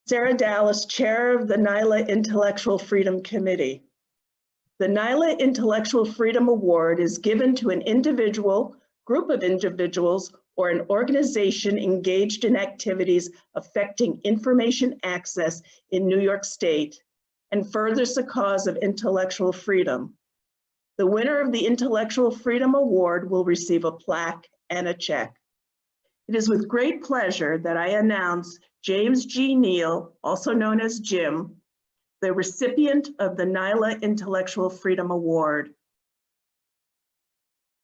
Sara Dallas, Chair of the NYLA Intellectual Freedom Committee. The NYLA Intellectual Freedom Award is given to an individual, group of individuals, or an organization engaged in activities affecting information access in New York State and furthers the cause of intellectual freedom. The winner of the Intellectual Freedom Award will receive a plaque and a check. It is with great pleasure that I announce James G. Neal, also known as Jim, the recipient of the NYLA Intellectual Freedom Award.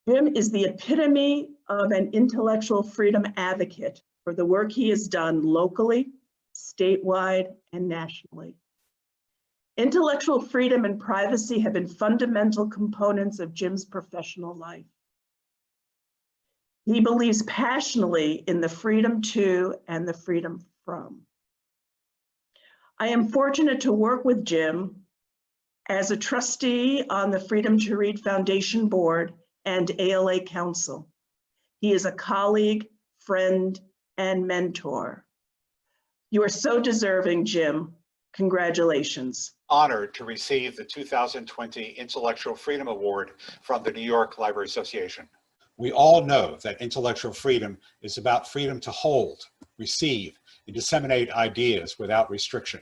Jim is the epitome of an intellectual freedom advocate for the work he has done locally, statewide, and nationally. Intellectual freedom and privacy have been fundamental components of Jim's professional life. He believes passionately in the freedom to and the freedom from. I am fortunate to work with Jim as a trustee on the Freedom to Read Foundation Board and ALA Council. He is a colleague, friend, and mentor. You are so deserving, Jim. Congratulations. Honored to receive the 2020 Intellectual Freedom Award from the New York Library Association. We all know that intellectual freedom is about freedom to hold, receive, and disseminate ideas without restriction.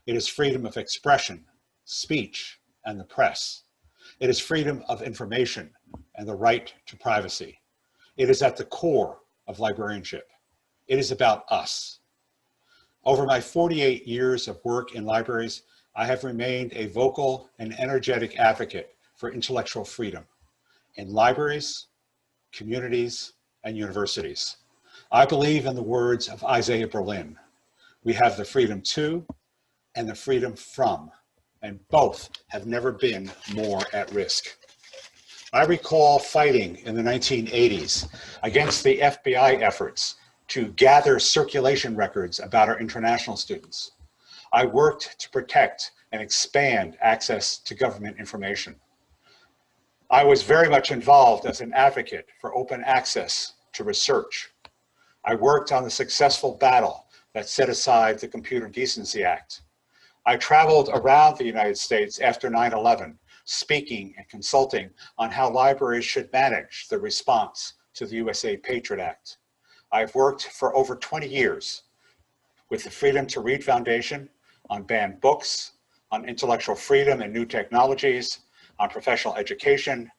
It is freedom of expression, speech, and the press. It is freedom of information and the right to privacy. It is at the core of librarianship. It is about us. Over my 48 years of work in libraries, I have remained a vocal and energetic advocate for intellectual freedom in libraries, communities, and universities. I believe in the words of Isaiah Berlin. We have the freedom to and the freedom from, and both have never been more at risk. I recall fighting in the 1980s against the FBI efforts to gather circulation records about our international students. I worked to protect and expand access to government information. I was very much involved as an advocate for open access to research. I worked on the successful battle that set aside the Computer Decency Act. I traveled around the United States after 9/11, speaking and consulting on how libraries should manage the response to the USA Patriot Act. I've worked for over 20 years with the Freedom to Read Foundation on banned books, on intellectual freedom and new technologies, on professional education,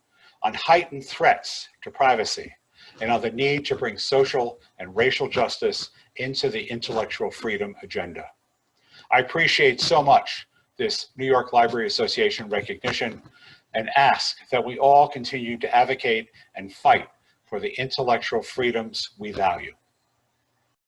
on heightened threats to privacy, and on the need to bring social and racial justice into the intellectual freedom agenda. I appreciate so much this New York Library Association recognition and ask that we all continue to advocate and fight for the intellectual freedoms we value.